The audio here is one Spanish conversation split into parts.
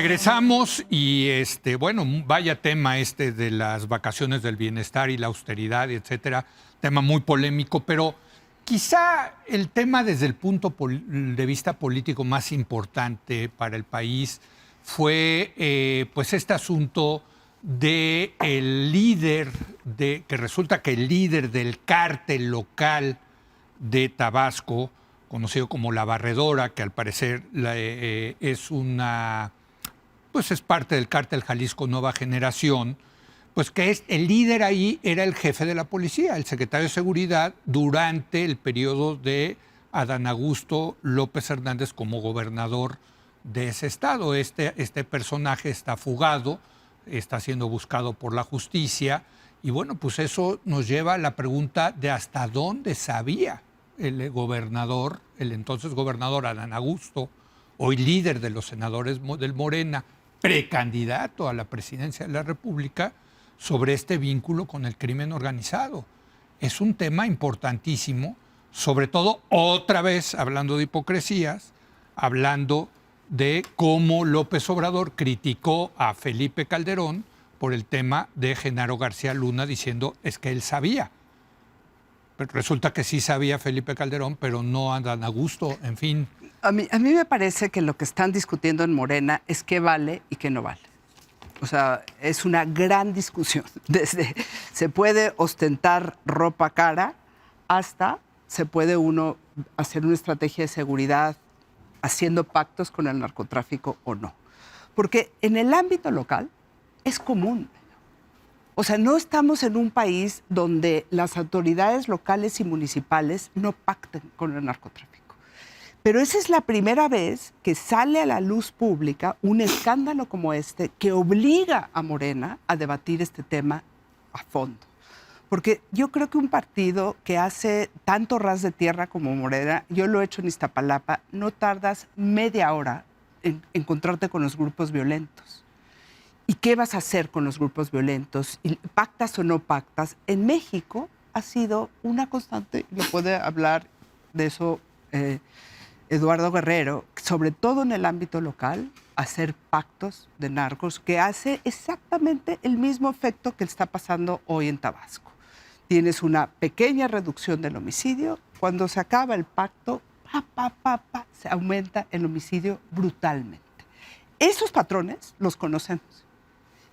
Regresamos y bueno, vaya tema de las vacaciones del bienestar y la austeridad, etcétera, tema muy polémico, pero quizá el tema desde el punto de vista político más importante para el país fue pues este asunto de el líder que resulta que el líder del cártel local de Tabasco, conocido como La Barredora, que al parecer pues es parte del cártel Jalisco Nueva Generación, pues que el líder ahí era el jefe de la policía, el secretario de Seguridad, durante el periodo de Adán Augusto López Hernández como gobernador de ese estado. Este personaje está fugado, está siendo buscado por la justicia, y bueno, pues eso nos lleva a la pregunta de hasta dónde sabía el gobernador, el entonces gobernador Adán Augusto, hoy líder de los senadores del Morena, precandidato a la presidencia de la República, sobre este vínculo con el crimen organizado. Es un tema importantísimo, sobre todo, otra vez, hablando de hipocresías, hablando de cómo López Obrador criticó a Felipe Calderón por el tema de Genaro García Luna, diciendo es que él sabía. Pero resulta que sí sabía Felipe Calderón, pero no Adán Augusto, en fin. A mí me parece que lo que están discutiendo en Morena es qué vale y qué no vale. O sea, es una gran discusión. Desde se puede ostentar ropa cara hasta se puede uno hacer una estrategia de seguridad haciendo pactos con el narcotráfico o no. Porque en el ámbito local es común. O sea, no estamos en un país donde las autoridades locales y municipales no pacten con el narcotráfico. Pero esa es la primera vez que sale a la luz pública un escándalo como este que obliga a Morena a debatir este tema a fondo. Porque yo creo que un partido que hace tanto ras de tierra como Morena, yo lo he hecho en Iztapalapa, no tardas media hora en encontrarte con los grupos violentos. ¿Y qué vas a hacer con los grupos violentos? ¿Pactas o no pactas? En México ha sido una constante, lo puede hablar de eso Eduardo Guerrero, sobre todo en el ámbito local, hacer pactos de narcos que hace exactamente el mismo efecto que está pasando hoy en Tabasco. Tienes una pequeña reducción del homicidio, cuando se acaba el pacto, se aumenta el homicidio brutalmente. Esos patrones los conocemos.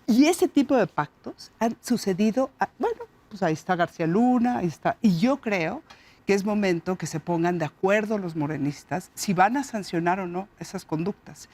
Y ese tipo de pactos han sucedido, bueno, pues ahí está García Luna, ahí está, y yo creo que es momento que se pongan de acuerdo los morenistas si van a sancionar o no esas conductas.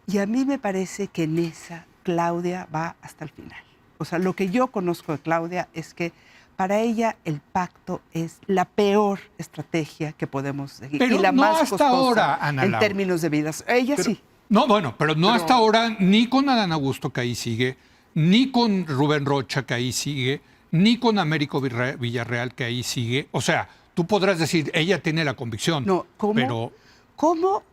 Y a mí me parece que en esa Claudia va hasta el final. O sea, lo que yo conozco de Claudia es que para ella el pacto es la peor estrategia que podemos seguir. Pero y la no más hasta costosa ahora, Ana en Laura. términos de vidas. Ella sí. No, bueno, pero no hasta ahora, ni con Adán Augusto, que ahí sigue, ni con Rubén Rocha, que ahí sigue, ni con Américo Villarreal, que ahí sigue. O sea, tú podrás decir, ella tiene la convicción. No, ¿cómo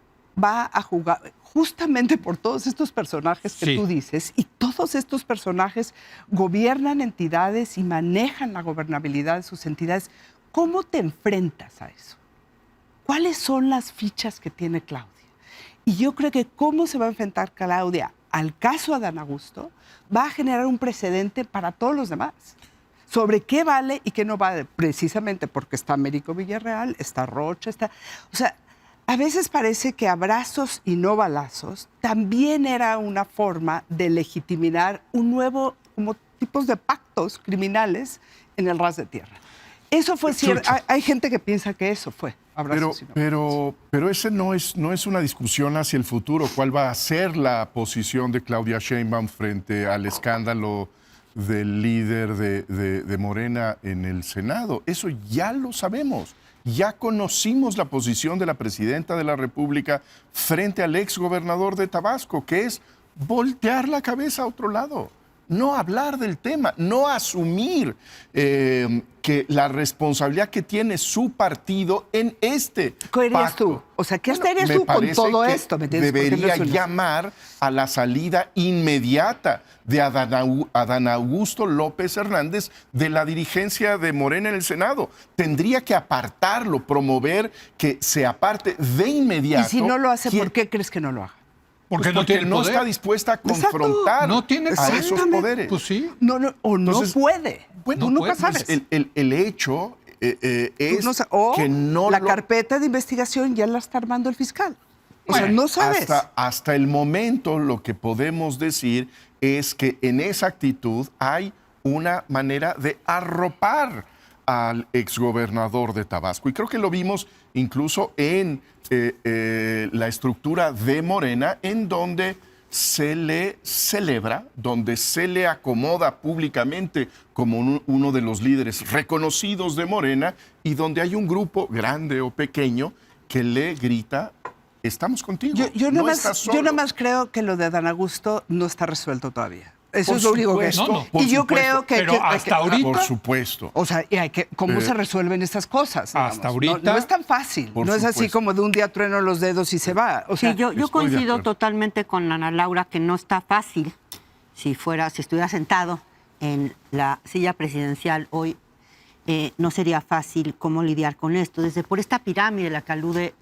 va a jugar? Justamente por todos estos personajes que tú dices, y todos estos personajes gobiernan entidades y manejan la gobernabilidad de sus entidades. ¿Cómo te enfrentas a eso? ¿Cuáles son las fichas que tiene Claudia? Y yo creo que cómo se va a enfrentar Claudia al caso Adán Augusto va a generar un precedente para todos los demás. Sobre qué vale y qué no vale, precisamente porque está Américo Villarreal, está Rocha, está... O sea, a veces parece que abrazos y no balazos también era una forma de legitimar un nuevo, como tipos de pactos criminales en el ras de tierra. Eso fue cierto. Hay gente que piensa que eso fue abrazos y no balazos. Pero ese no es una discusión hacia el futuro. ¿Cuál va a ser la posición de Claudia Sheinbaum frente al escándalo del líder de Morena en el Senado? Eso ya lo sabemos. Ya conocimos la posición de la presidenta de la República frente al exgobernador de Tabasco, que es voltear la cabeza a otro lado, no hablar del tema, no asumir que la responsabilidad que tiene su partido en este ¿Qué harías pacto. tú? O sea, ¿qué harías tú con todo esto? Debería llamar a la salida inmediata de Adán Augusto López Hernández de la dirigencia de Morena en el Senado. Tendría que apartarlo, promover que se aparte de inmediato. Y si no lo hace, ¿por qué crees que no lo haga? Porque Pues no tiene no poder. está dispuesta a Exacto. confrontar No tiene a esos Exactamente. poderes. Pues sí. No, o Entonces, no puede. bueno, Tú no nunca puede. sabes. El hecho es Tú no sa- o que no la lo- carpeta de investigación ya la está armando el fiscal. O sea, Bueno, no sabes. Hasta el momento lo que podemos decir es que en esa actitud hay una manera de arropar al exgobernador de Tabasco. Y creo que lo vimos incluso en la estructura de Morena, en donde se le celebra, donde se le acomoda públicamente como uno de los líderes reconocidos de Morena y donde hay un grupo grande o pequeño que le grita: estamos contigo. Yo no nada estás más, solo. creo que lo de Adán Augusto no está resuelto todavía. Eso Por es lo único que supuesto, No, no. por Y yo supuesto. creo que... Pero hasta ahorita- Por supuesto. O sea, ¿cómo se resuelven estas cosas? Hasta digamos? ahorita- No es tan fácil. Por No es así supuesto. como de un día trueno los dedos y se va. O sea, Sí, yo estoy de coincido acuerdo. totalmente con Ana Laura que no está fácil. Si estuviera sentado en la silla presidencial hoy, no sería fácil cómo lidiar con esto. Por esta pirámide a la que alude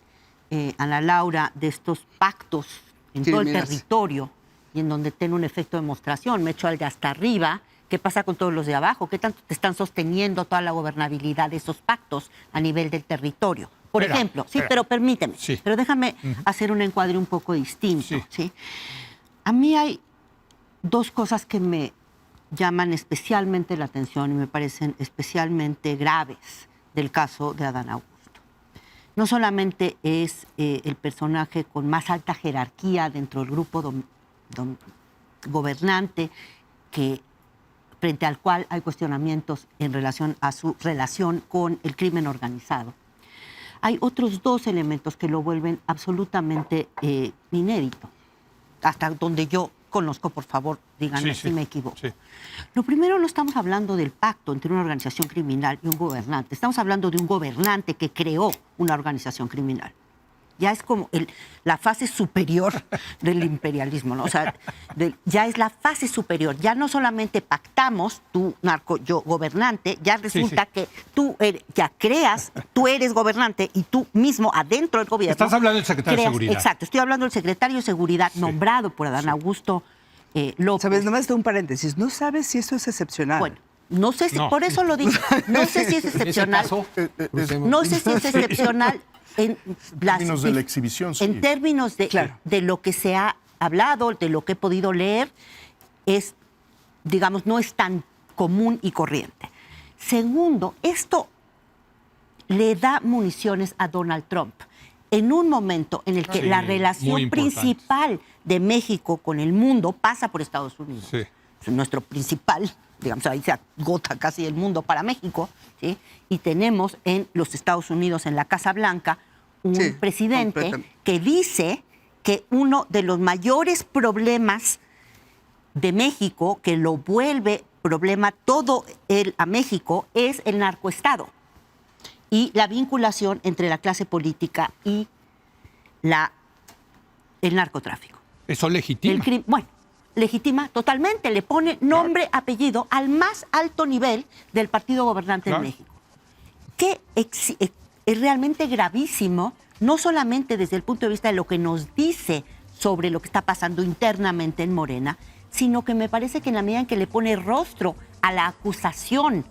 Ana Laura, de estos pactos en todo el Criminales. territorio y en donde tiene un efecto de demostración. Me echo al de hasta arriba. ¿Qué pasa con todos los de abajo? ¿Qué tanto te están sosteniendo toda la gobernabilidad de esos pactos a nivel del territorio? Por Espera, ejemplo, sí, espera. pero permíteme, Sí. pero déjame hacer un encuadre un poco distinto. Sí. ¿Sí? A mí hay dos cosas que me llaman especialmente la atención y me parecen especialmente graves del caso de Adán Augusto. No solamente es el personaje con más alta jerarquía dentro del grupo gobernante, frente al cual hay cuestionamientos en relación a su relación con el crimen organizado. Hay otros dos elementos que lo vuelven absolutamente inédito, hasta donde yo conozco, por favor, díganme Sí, si sí, me equivoco. sí. Lo primero, no estamos hablando del pacto entre una organización criminal y un gobernante. Estamos hablando de un gobernante que creó una organización criminal. Ya es como la fase superior del imperialismo, ¿no? O sea, ya es la fase superior. Ya no solamente pactamos, tú narco, yo gobernante, ya resulta que tú tú eres gobernante y tú mismo adentro del gobierno. Estás hablando del secretario de Seguridad. Exacto, estoy hablando del secretario de Seguridad nombrado por Adán Augusto López. ¿sabes? Nomás de un paréntesis. No sabes si eso es excepcional. Bueno, no sé si, No. por eso lo dije, no sé si es excepcional. No sé si es excepcional en términos de la exhibición, sí. En términos Claro. de lo que se ha hablado, de lo que he podido leer, digamos, no es tan común y corriente. Segundo, esto le da municiones a Donald Trump en un momento en el que Sí, la muy relación importante. principal de México con el mundo pasa por Estados Unidos. Sí. Es nuestro principal, digamos, ahí se agota casi el mundo para México, ¿sí? Y tenemos en los Estados Unidos, en la Casa Blanca, un Sí, presidente completamente. que dice que uno de los mayores problemas de México, que lo vuelve problema todo a México, es el narcoestado y la vinculación entre la clase política y el narcotráfico. Eso legitima. Bueno, legitima totalmente, le pone nombre, apellido al más alto nivel del partido gobernante Claro. de México. Que es realmente gravísimo, no solamente desde el punto de vista de lo que nos dice sobre lo que está pasando internamente en Morena, sino que me parece que en la medida en que le pone rostro a la acusación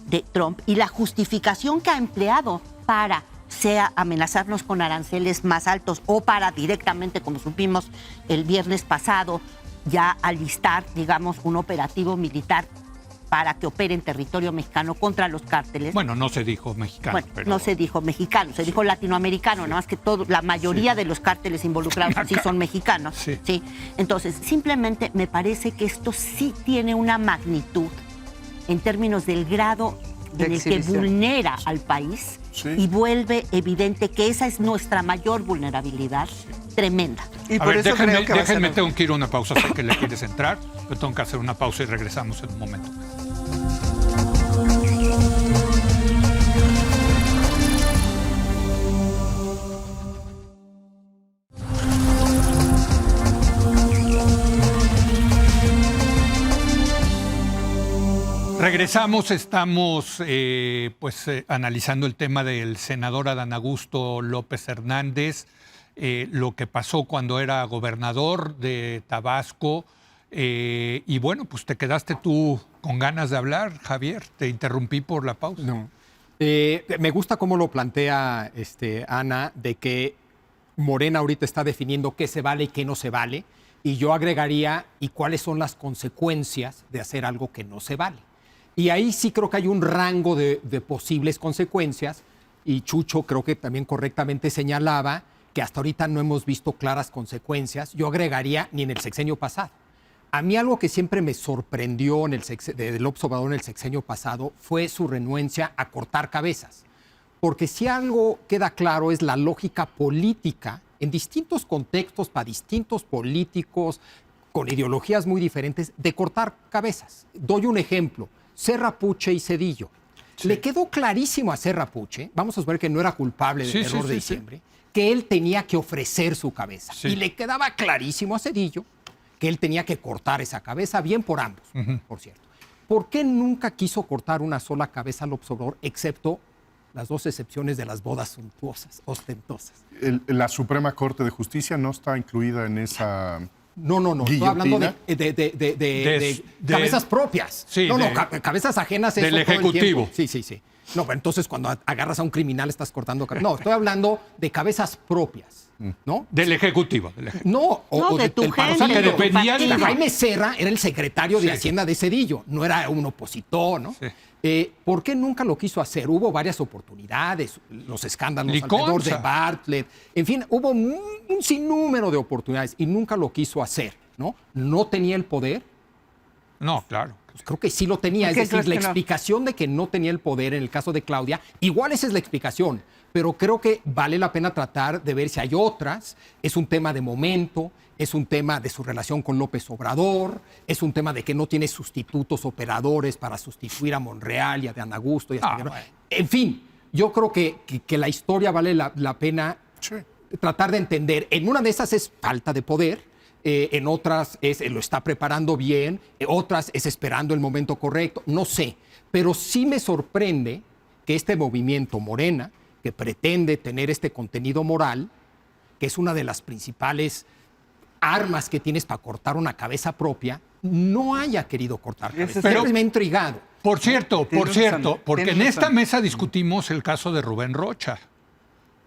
de Trump y la justificación que ha empleado para sea amenazarnos con aranceles más altos o para directamente, como supimos el viernes pasado, ya alistar, digamos, un operativo militar para que opere en territorio mexicano contra los cárteles. Bueno, no se dijo mexicano. Bueno, pero... no se dijo mexicano, se dijo latinoamericano, nada más que la mayoría de los cárteles involucrados sí son mexicanos. Sí. Entonces, simplemente me parece que esto sí tiene una magnitud en términos del grado De en el que exhibición. vulnera al país Sí. y vuelve evidente que esa es nuestra mayor vulnerabilidad tremenda. Y A por ver, eso creo que va a ser- déjenme, tengo que ir a una pausa. Sé que le quieres entrar. Yo tengo que hacer una pausa y regresamos en un momento. Regresamos, estamos analizando el tema del senador Adán Augusto López Hernández. lo que pasó cuando era gobernador de Tabasco. Y bueno, pues te quedaste tú con ganas de hablar, Javier. Te interrumpí por la pausa. No. Me gusta cómo lo plantea Ana, de que Morena ahorita está definiendo qué se vale y qué no se vale. Y yo agregaría, ¿y cuáles son las consecuencias de hacer algo que no se vale? Y ahí sí creo que hay un rango de posibles consecuencias. Y Chucho creo que también correctamente señalaba que hasta ahorita no hemos visto claras consecuencias. Yo agregaría ni en el sexenio pasado. A mí algo que siempre me sorprendió de López Obrador en el sexenio pasado fue su renuencia a cortar cabezas. Porque si algo queda claro es la lógica política en distintos contextos, para distintos políticos, con ideologías muy diferentes, de cortar cabezas. Doy un ejemplo, Serra Puche y Zedillo. Sí. Le quedó clarísimo a Serra Puche, vamos a suponer que no era culpable del error de diciembre, que él tenía que ofrecer su cabeza. Sí. Y le quedaba clarísimo a Zedillo que él tenía que cortar esa cabeza, bien por ambos, por cierto. ¿Por qué nunca quiso cortar una sola cabeza López Obrador, excepto las dos excepciones de las bodas suntuosas, ostentosas? La Suprema Corte de Justicia no está incluida en esa... No. Estoy hablando de cabezas propias. Sí, cabezas ajenas. Del Ejecutivo. Sí. No, pero entonces cuando agarras a un criminal estás cortando cabezas. No, estoy hablando de cabezas propias, ¿no? Del Ejecutivo. No, de tu gente. O sea, que dependía de... Jaime Serra era el secretario de Hacienda de Zedillo, no era un opositor, ¿no? Sí. ¿Por qué nunca lo quiso hacer? Hubo varias oportunidades, los escándalos alrededor de Bartlett, en fin, hubo un sinnúmero de oportunidades y nunca lo quiso hacer, ¿no? ¿No tenía el poder? No, claro. Pues creo que sí lo tenía, es decir, la explicación de que no tenía el poder en el caso de Claudia, igual esa es la explicación, pero creo que vale la pena tratar de ver si hay otras, es un tema de momento, es un tema de su relación con López Obrador, es un tema de que no tiene sustitutos operadores para sustituir a Monreal y a Adán Augusto. Bueno. En fin, yo creo que la historia vale la pena tratar de entender. En una de esas es falta de poder, en otras lo está preparando bien, otras es esperando el momento correcto, no sé. Pero sí me sorprende que este movimiento Morena, que pretende tener este contenido moral, que es una de las principales armas que tienes para cortar una cabeza propia, no haya querido cortar cabezas. Pero me ha intrigado. Por cierto, porque en esta mesa discutimos el caso de Rubén Rocha,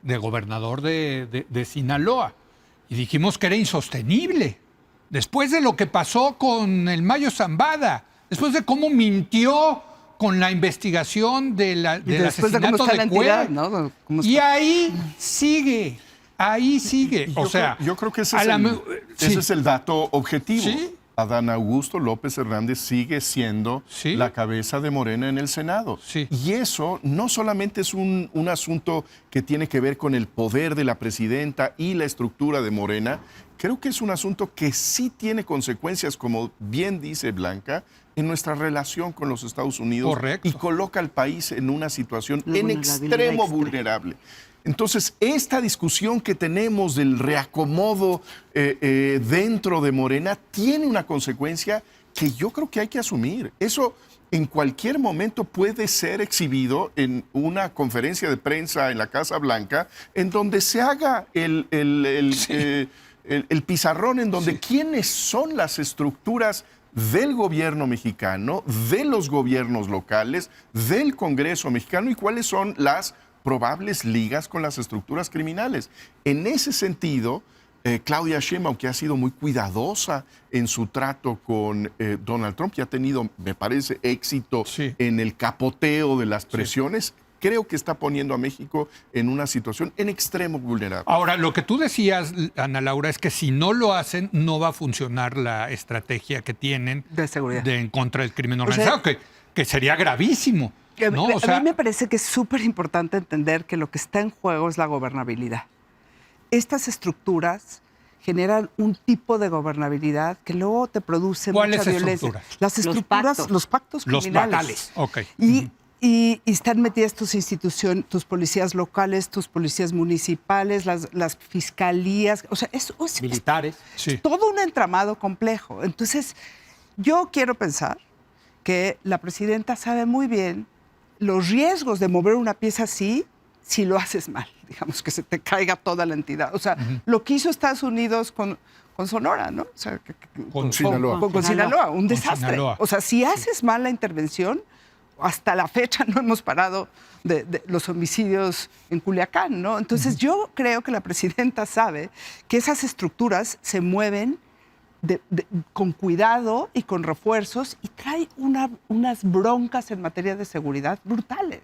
de gobernador de Sinaloa, y dijimos que era insostenible. Después de lo que pasó con el Mayo Zambada, después de cómo mintió con la investigación del asesinato de Cuellar, ¿no? Y ahí sigue. O sea, yo creo que ese es el dato objetivo. ¿Sí? Adán Augusto López Hernández sigue siendo la cabeza de Morena en el Senado. Sí. Y eso no solamente es un asunto que tiene que ver con el poder de la presidenta y la estructura de Morena, creo que es un asunto que sí tiene consecuencias, como bien dice Blanca, en nuestra relación con los Estados Unidos. Correcto. Y coloca al país en una situación en extremo vulnerable. Entonces, esta discusión que tenemos del reacomodo dentro de Morena tiene una consecuencia que yo creo que hay que asumir. Eso en cualquier momento puede ser exhibido en una conferencia de prensa en la Casa Blanca, en donde se haga el pizarrón, en donde quiénes son las estructuras del gobierno mexicano, de los gobiernos locales, del Congreso mexicano y cuáles son las probables ligas con las estructuras criminales. En ese sentido, Claudia Sheinbaum, que ha sido muy cuidadosa en su trato con Donald Trump y ha tenido, me parece, éxito en el capoteo de las presiones, creo que está poniendo a México en una situación en extremo vulnerable. Ahora, lo que tú decías, Ana Laura, es que si no lo hacen, no va a funcionar la estrategia que tienen de seguridad en contra del crimen organizado, que sería gravísimo. ¿No? A mí me parece que es súper importante entender que lo que está en juego es la gobernabilidad. Estas estructuras generan un tipo de gobernabilidad que luego te produce mucha violencia. Las estructuras, los pactos criminales. Okay. Y están metidas tus instituciones, tus policías locales, tus policías municipales, las fiscalías, o sea, es militares. Todo un entramado complejo. Entonces, yo quiero pensar que la presidenta sabe muy bien los riesgos de mover una pieza así si lo haces mal. digamos, que se te caiga toda la entidad. O sea, lo que hizo Estados Unidos con Sonora, ¿no? O sea, Con Sinaloa. Con Sinaloa, un Con desastre. Sinaloa. O sea, si haces mal la intervención, hasta la fecha no hemos parado de los homicidios en Culiacán, ¿no? Entonces yo creo que la presidenta sabe que esas estructuras se mueven con cuidado y con refuerzos y trae unas broncas en materia de seguridad brutales.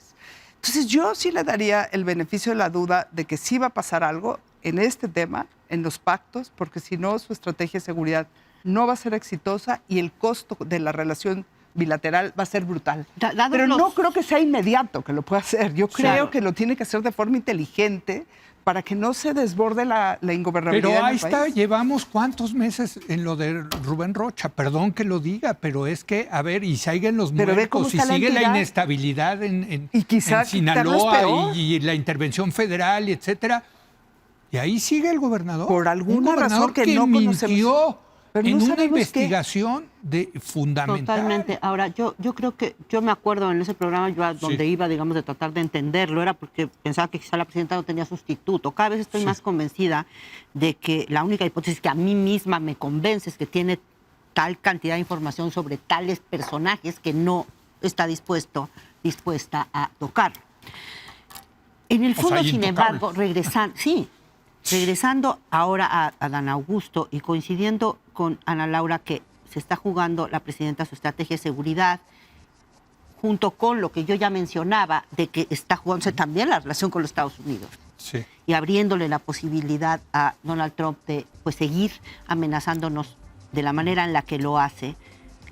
Entonces yo sí le daría el beneficio de la duda de que sí va a pasar algo en este tema, en los pactos, porque si no su estrategia de seguridad no va a ser exitosa y el costo de la relación bilateral va a ser brutal. Pero no creo que sea inmediato que lo pueda hacer. Yo creo que lo tiene que hacer de forma inteligente para que no se desborde la ingobernabilidad. Pero ahí en el está, país. llevamos cuántos meses en lo de Rubén Rocha. Perdón que lo diga, pero es que, a ver, y siguen los Pero ve cómo muertos, y está la sigue la entidad. inestabilidad en Y quizá en quitarlo es Sinaloa peor. y la intervención federal, y etcétera. Y ahí sigue el gobernador. Por alguna Un gobernador razón que no conocemos. mintió Pero en no una sabemos qué. investigación fundamental. Totalmente. Ahora, yo creo que, yo me acuerdo en ese programa yo a donde iba, digamos, de tratar de entenderlo, era porque pensaba que quizá la presidenta no tenía sustituto. Cada vez estoy más convencida de que la única hipótesis que a mí misma me convence es que tiene tal cantidad de información sobre tales personajes que no está dispuesta a tocar. En el O sea, fondo, sin intocable. embargo, regresando ahora a Dan Augusto y coincidiendo con Ana Laura, que se está jugando la presidenta su estrategia de seguridad, junto con lo que yo ya mencionaba, de que está jugándose también la relación con los Estados Unidos Sí. y abriéndole la posibilidad a Donald Trump de seguir amenazándonos de la manera en la que lo hace.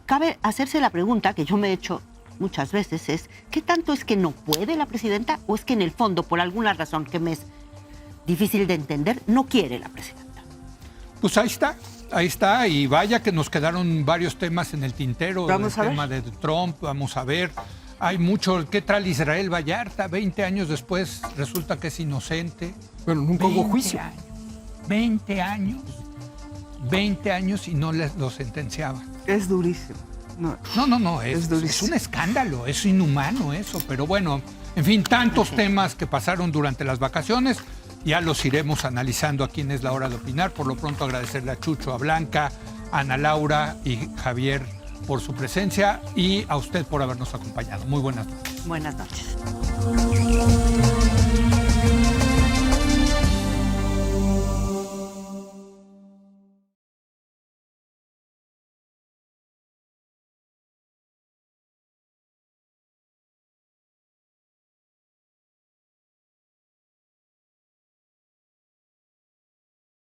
Cabe hacerse la pregunta que yo me he hecho muchas veces, es ¿qué tanto es que no puede la presidenta o es que en el fondo, por alguna razón que me es difícil de entender, no quiere la presidenta? Pues ahí está, y vaya que nos quedaron varios temas en el tintero. Vamos el a ver. tema de Trump, vamos a ver. Hay mucho, ¿qué tal Israel Vallarta? 20 años después resulta que es inocente. Bueno, nunca hubo 20 juicio. años, 20 años y no lo sentenciaban. Es durísimo. No. No, Es es durísimo. un escándalo, es inhumano eso, pero bueno, en fin, tantos temas que pasaron durante las vacaciones, ya los iremos analizando aquí en Es la Hora de Opinar. Por lo pronto agradecerle a Chucho, a Blanca, a Ana Laura y Javier por su presencia y a usted por habernos acompañado. Muy buenas noches. Buenas noches.